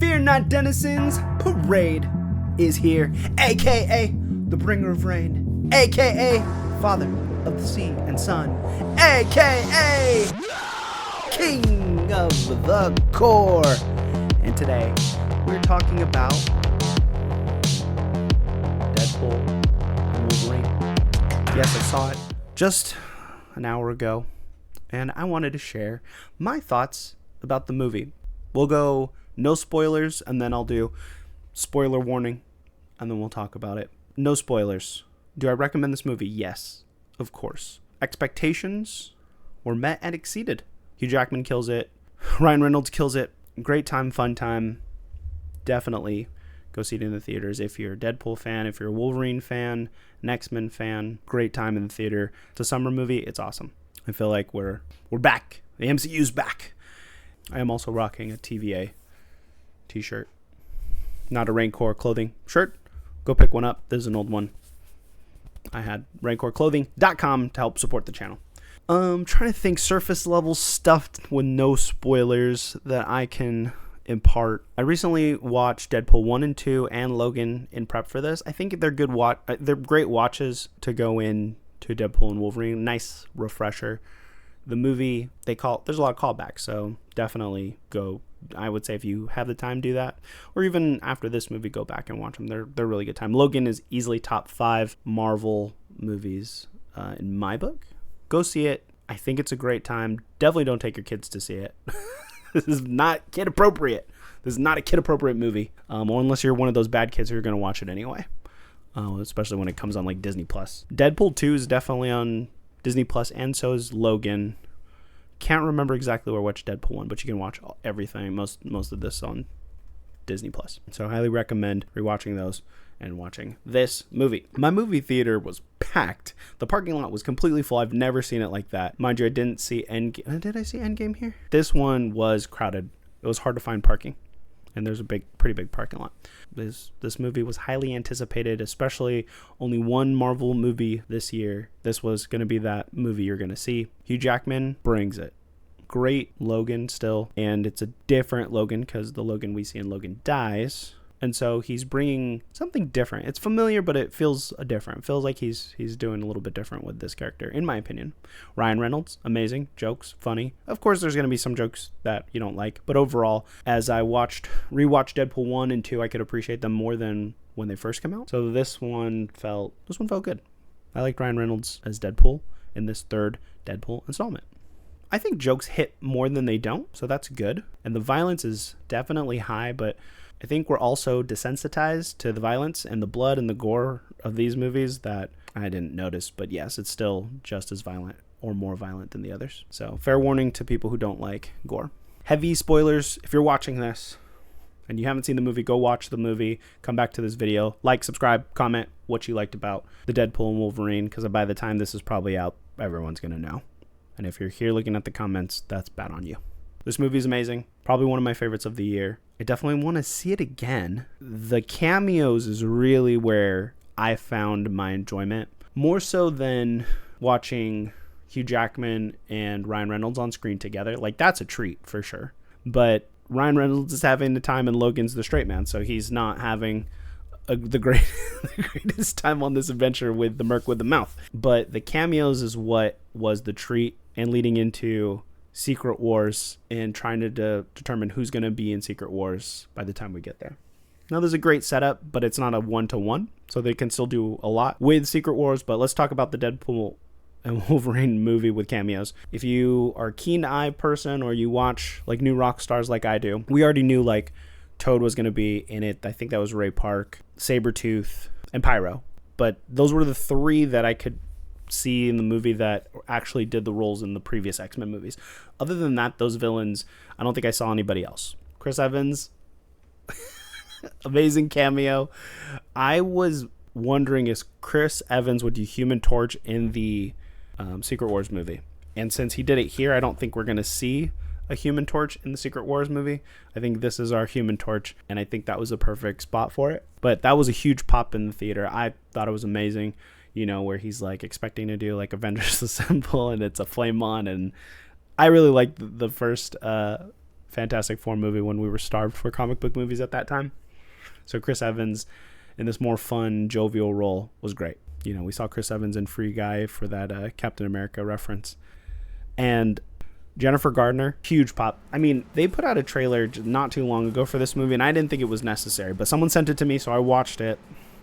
Fear not, denizens, parade is here, aka the bringer of rain, aka father of the sea and sun, aka king of the core. And today we're talking about Deadpool and Wolverine. Yes, I saw it just an hour ago, and I wanted to share my thoughts about the movie. We'll go no spoilers, and then I'll do spoiler warning, and then we'll talk about it. No spoilers. Do I recommend this movie? Yes, of course. Expectations were met and exceeded. Hugh Jackman kills it. Ryan Reynolds kills it. Great time, fun time. Definitely go see it in the theaters. If you're a Deadpool fan, if you're a Wolverine fan, an X-Men fan, great time in the theater. It's a summer movie. It's awesome. I feel like we're back. The MCU's back. I am also rocking a TVA t-shirt. Not a Rancor clothing shirt. Go pick one up. This is an old one. I had rancorclothing.com to help support the channel. Trying to think surface level stuff with no spoilers that I can impart. I recently watched Deadpool 1 and 2 and Logan in prep for this. I think they're they're great watches to go in to Deadpool and Wolverine. Nice refresher. The movie, there's a lot of callbacks, so definitely go. I would say if you have the time, do that. Or even after this movie, go back and watch them. They're really good time. Logan is easily top 5 Marvel movies in my book. Go see it. I think it's a great time. Definitely don't take your kids to see it. This is not kid appropriate. This is not a kid appropriate movie. Or unless you're one of those bad kids who are going to watch it anyway. Especially when it comes on like Disney Plus. Deadpool 2 is definitely on Disney Plus, and so is Logan. Can't remember exactly where I watched Deadpool 1, but you can watch everything, most of this on Disney Plus. So I highly recommend rewatching those and watching this movie. My movie theater was packed. The parking lot was completely full. I've never seen it like that. Mind you, I didn't see Endgame. Did I see Endgame here? This one was crowded. It was hard to find parking, and there's a pretty big parking lot. This movie was highly anticipated, especially only one Marvel movie this year. This was going to be that movie you're going to see. Hugh Jackman brings it. Great Logan still, and it's a different Logan because the Logan we see in Logan dies. And so he's bringing something different. It's familiar, but it feels different. It feels like he's doing a little bit different with this character, in my opinion. Ryan Reynolds, amazing. Jokes, funny. Of course, there's going to be some jokes that you don't like. But overall, as I rewatched Deadpool 1 and 2, I could appreciate them more than when they first came out. So this one felt good. I liked Ryan Reynolds as Deadpool in this third Deadpool installment. I think jokes hit more than they don't, so that's good. And the violence is definitely high, but I think we're also desensitized to the violence and the blood and the gore of these movies that I didn't notice. But yes, it's still just as violent or more violent than the others. So fair warning to people who don't like gore. Heavy spoilers. If you're watching this and you haven't seen the movie, go watch the movie. Come back to this video. Like, subscribe, comment what you liked about the Deadpool and Wolverine, because by the time this is probably out, everyone's going to know. And if you're here looking at the comments, that's bad on you. This movie is amazing. Probably one of my favorites of the year. I definitely want to see it again. The cameos is really where I found my enjoyment. More so than watching Hugh Jackman and Ryan Reynolds on screen together. Like, that's a treat for sure. But Ryan Reynolds is having the time and Logan's the straight man. So he's not having the greatest time on this adventure with the Merc with the mouth. But the cameos is what was the treat, and leading into Secret Wars and trying to determine who's going to be in Secret Wars by the time we get there. Now, there's a great setup, but it's not a one-to-one, so they can still do a lot with Secret Wars. But let's talk about the Deadpool and Wolverine movie with cameos. If you are a keen eye person or you watch like new rock stars like I do, we already knew like Toad was going to be in it. I think that was Ray Park, Sabretooth, and Pyro. But those were the 3 that I could see in the movie that actually did the roles in the previous X-Men movies. Other than that, those villains, I don't think I saw anybody else. Chris Evans, amazing cameo. I was wondering if Chris Evans would do Human Torch in the Secret Wars movie. And since he did it here, I don't think we're going to see a Human Torch in the Secret Wars movie. I think this is our Human Torch, and I think that was a perfect spot for it. But that was a huge pop in the theater. I thought it was amazing. You know, where he's like expecting to do like Avengers Assemble and it's a flame on. And I really liked the first Fantastic Four movie when we were starved for comic book movies at that time. So Chris Evans in this more fun, jovial role was great. You know, we saw Chris Evans in Free Guy for that Captain America reference. And Jennifer Gardner, huge pop. I mean, they put out a trailer not too long ago for this movie, and I didn't think it was necessary, but someone sent it to me, so I watched it.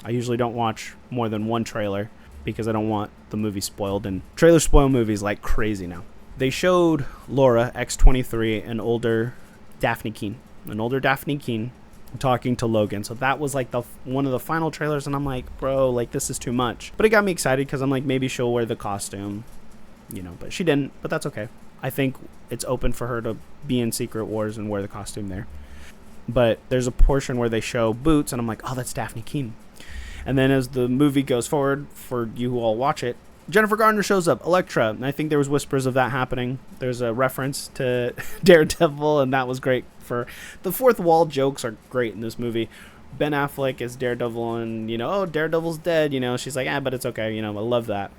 I usually don't watch more than one trailer because I don't want the movie spoiled, and trailers spoil movies like crazy now. They showed Laura, X-23, an older Daphne Keane talking to Logan. So that was like one of the final trailers, and I'm like, bro, like this is too much. But it got me excited because I'm like, maybe she'll wear the costume, you know, but she didn't, but that's okay. I think it's open for her to be in Secret Wars and wear the costume there. But there's a portion where they show boots, and I'm like, oh, that's Daphne Keane. And then as the movie goes forward, for you who all watch it, Jennifer Gardner shows up, Elektra, and I think there was whispers of that happening. There's a reference to Daredevil, and that was great. For the fourth wall jokes are great in this movie. Ben Affleck is Daredevil, and, you know, oh, Daredevil's dead, you know, she's like, but it's okay, you know, I love that.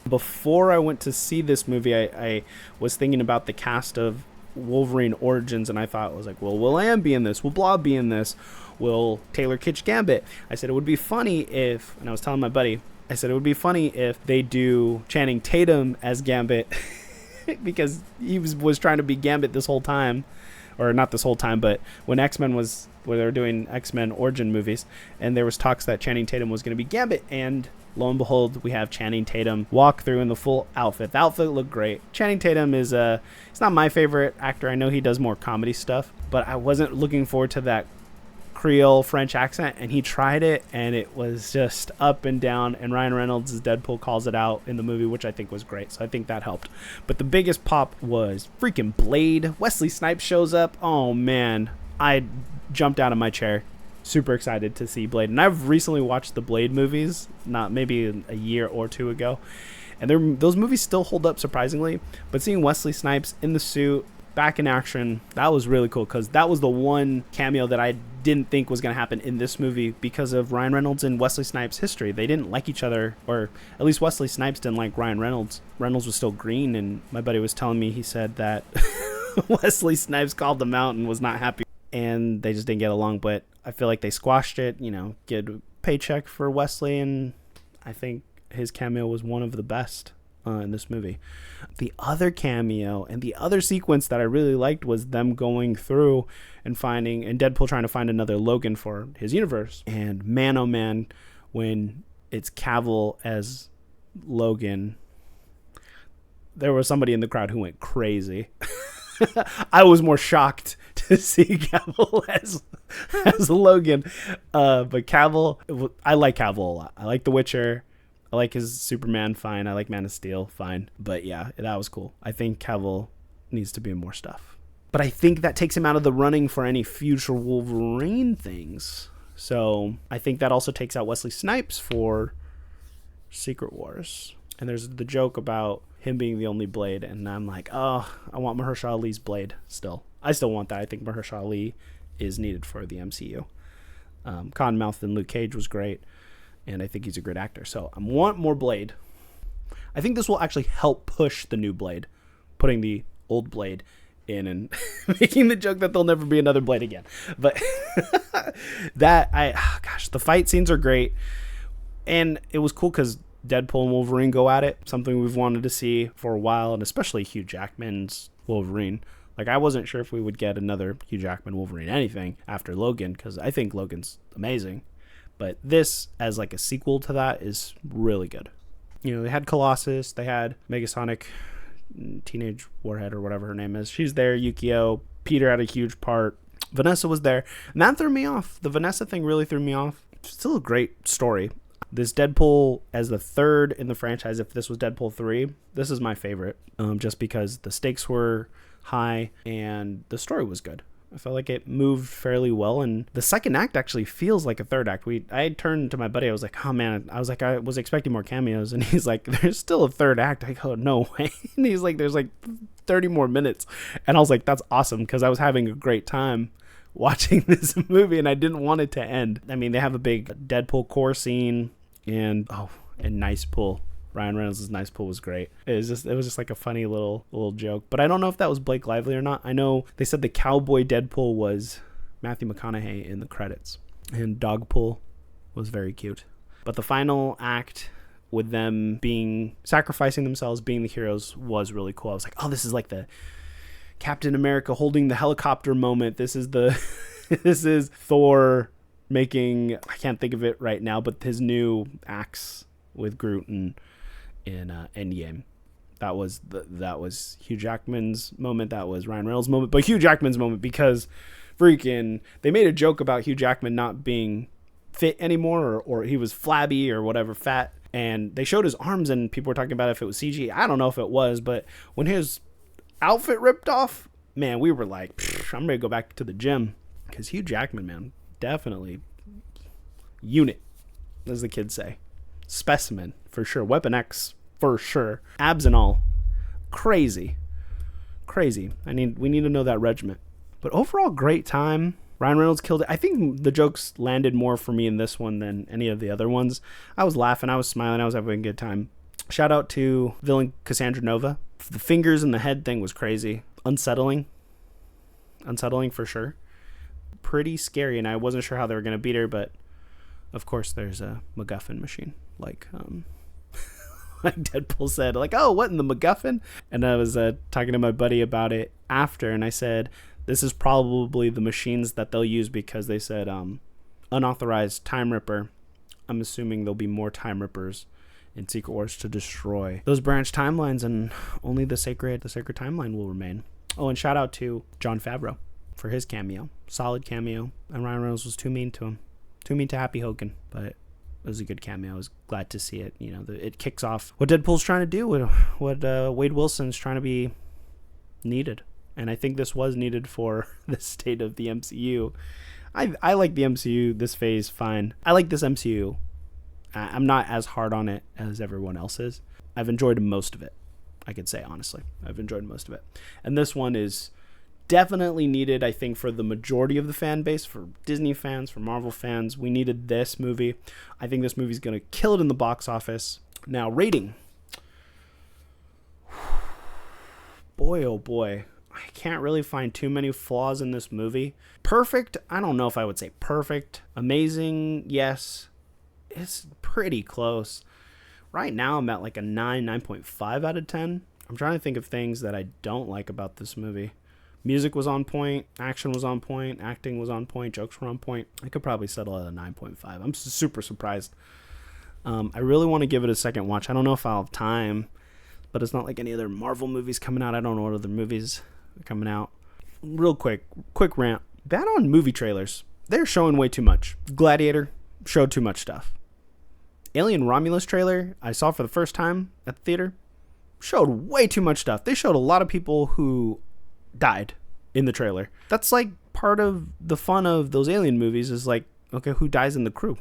Before I went to see this movie, I was thinking about the cast of Wolverine Origins, and I thought, I was like, well, will Am be in this? Will Blob be in this? Will Taylor Kitsch Gambit? I said it would be funny if, and I was telling my buddy, I said it would be funny if they do Channing Tatum as Gambit because he was trying to be Gambit this whole time, or not this whole time, but when X-Men was, where they were doing X-Men origin movies, and there was talks that Channing Tatum was going to be Gambit, and lo and behold, we have Channing Tatum walk through in the full outfit. The outfit looked great. Channing Tatum is he's not my favorite actor. I know he does more comedy stuff, but I wasn't looking forward to that Creole French accent, and he tried it, and it was just up and down, and Ryan Reynolds' Deadpool calls it out in the movie, which I think was great, so I think that helped. But the biggest pop was freaking Blade. Wesley Snipes shows up. Oh man, I jumped out of my chair. Super excited to see Blade, and I've recently watched the Blade movies, not maybe a year or two ago, and those movies still hold up surprisingly, but seeing Wesley Snipes in the suit, back in action, that was really cool, because that was the one cameo that I didn't think was going to happen in this movie because of Ryan Reynolds and Wesley Snipes' history. They didn't like each other, or at least Wesley Snipes didn't like Ryan Reynolds. Reynolds was still green, and my buddy was telling me, he said that Wesley Snipes called them out and was not happy, and they just didn't get along, but I feel like they squashed it, you know, get a paycheck for Wesley, and I think his cameo was one of the best in this movie. The other cameo and the other sequence that I really liked was them going through and finding, and Deadpool trying to find another Logan for his universe. And man, oh man, when it's Cavill as Logan, there was somebody in the crowd who went crazy. I was more shocked to see Cavill as Logan, but Cavill, I like Cavill a lot. I like The Witcher. I like his Superman, fine. I like Man of Steel, fine. But yeah, that was cool. I think Cavill needs to be in more stuff. But I think that takes him out of the running for any future Wolverine things. So I think that also takes out Wesley Snipes for Secret Wars. And there's the joke about him being the only Blade. And I'm like, oh, I want Mahershala Ali's Blade still. I still want that. I think Mahershala Ali is needed for the MCU. Cottonmouth in Luke Cage was great. And I think he's a great actor. So I want more Blade. I think this will actually help push the new Blade, putting the old Blade in and making the joke that there'll never be another Blade again. But the fight scenes are great. And it was cool because Deadpool and Wolverine go at it. Something we've wanted to see for a while, and especially Hugh Jackman's Wolverine. Like, I wasn't sure if we would get another Hugh Jackman Wolverine anything after Logan, because I think Logan's amazing. But this, as like a sequel to that, is really good. You know, they had Colossus, they had Megasonic, Teenage Warhead, or whatever her name is. She's there, Yukio. Peter had a huge part. Vanessa was there. And that threw me off. The Vanessa thing really threw me off. Still a great story. This Deadpool as the third in the franchise, if this was Deadpool 3, this is my favorite. Just because the stakes were high and the story was good. I felt like it moved fairly well, and the second act actually feels like a third act. I turned to my buddy, I was like, oh man, I was expecting more cameos, and he's like, there's still a third act. I go, no way. And he's like, there's like 30 more minutes. And I was like, that's awesome, because I was having a great time watching this movie, and I didn't want it to end. I mean, they have a big Deadpool core scene, and nice pull. Ryan Reynolds' nice pool was great. It was just like a funny little joke. But I don't know if that was Blake Lively or not. I know they said the cowboy Deadpool was Matthew McConaughey in the credits. And Dogpool was very cute. But the final act with them sacrificing themselves, being the heroes, was really cool. I was like, oh, this is like the Captain America holding the helicopter moment. This is this is Thor making, I can't think of it right now, but his new axe with Groot in Endgame. That was Hugh Jackman's moment. That was Ryan Reynolds' moment. But Hugh Jackman's moment, because freaking they made a joke about Hugh Jackman not being fit anymore, or he was flabby or whatever, fat. And they showed his arms, and people were talking about if it was CG. I don't know if it was, but when his outfit ripped off, man, we were like, I'm ready to go back to the gym. Because Hugh Jackman, man, definitely unit, as the kids say. Specimen, for sure. Weapon X, for sure. Abs and all. Crazy. We need to know that regiment. But overall, great time. Ryan Reynolds killed it. I think the jokes landed more for me in this one than any of the other ones. I was laughing. I was smiling. I was having a good time. Shout out to villain Cassandra Nova. The fingers in the head thing was crazy. Unsettling for sure. Pretty scary, and I wasn't sure how they were going to beat her, but of course there's a MacGuffin machine. Like Deadpool said, like, oh, what in the MacGuffin? And I was talking to my buddy about it after, and I said, this is probably the machines that they'll use, because they said unauthorized Time Ripper. I'm assuming there'll be more Time Rippers in Secret Wars to destroy those branch timelines, and only the sacred timeline will remain. Oh, and shout out to Jon Favreau for his cameo. Solid cameo. And Ryan Reynolds was too mean to him. Too mean to Happy Hogan. But it was a good cameo. I was glad to see it. You know, it kicks off what Deadpool's trying to do, what Wade Wilson's trying to be needed. And I think this was needed for the state of the MCU. I like the MCU this phase fine. I like this MCU. I'm not as hard on it as everyone else is. I've enjoyed most of it. I could say, honestly. I've enjoyed most of it. And this one is definitely needed, I think, for the majority of the fan base, for Disney fans, for Marvel fans. We needed this movie. I think this movie's going to kill it in the box office. Now, rating. Boy, oh boy. I can't really find too many flaws in this movie. Perfect? I don't know if I would say perfect. Amazing? Yes. It's pretty close. Right now, I'm at like a 9.5 out of 10. I'm trying to think of things that I don't like about this movie. Music was on point. Action was on point. Acting was on point. Jokes were on point. I could probably settle at a 9.5. I'm super surprised. I really want to give it a second watch. I don't know if I'll have time, but it's not like any other Marvel movies coming out. I don't know what other movies are coming out. Real quick rant. Bad on movie trailers. They're showing way too much. Gladiator showed too much stuff. Alien Romulus trailer I saw for the first time at the theater showed way too much stuff. They showed a lot of people who died in the trailer. That's like part of the fun of those Alien movies is like, okay, who dies in the crew?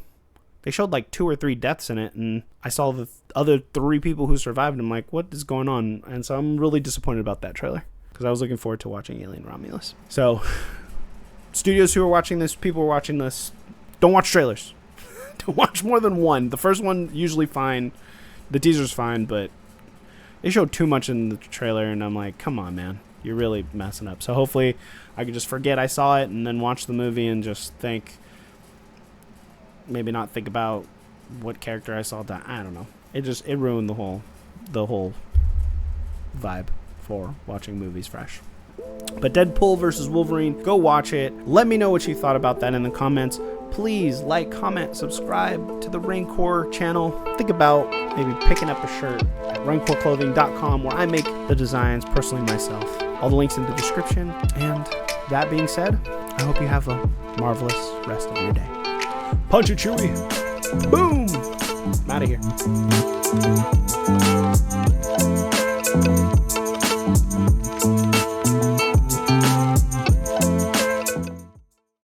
They showed like 2 or 3 deaths in it, and I saw the other 3 people who survived. I'm like, what is going on? And so I'm really disappointed about that trailer because I was looking forward to watching Alien Romulus. So studios who are watching this, people who are watching this, don't watch trailers. Don't watch more than one. The first one usually fine. The teaser's fine, but they showed too much in the trailer, and I'm like, come on, man. You're really messing up. So hopefully I could just forget I saw it and then watch the movie and just maybe not think about what character I saw die. I don't know. It ruined the whole vibe for watching movies fresh. But Deadpool versus Wolverine, go watch it. Let me know what you thought about that in the comments. Please like, comment, subscribe to the Raincore channel. Think about maybe picking up a shirt at raincoreclothing.com where I make the designs personally myself. All the links in the description. And that being said, I hope you have a marvelous rest of your day. Punch it, Chewie. Boom. I'm out of here.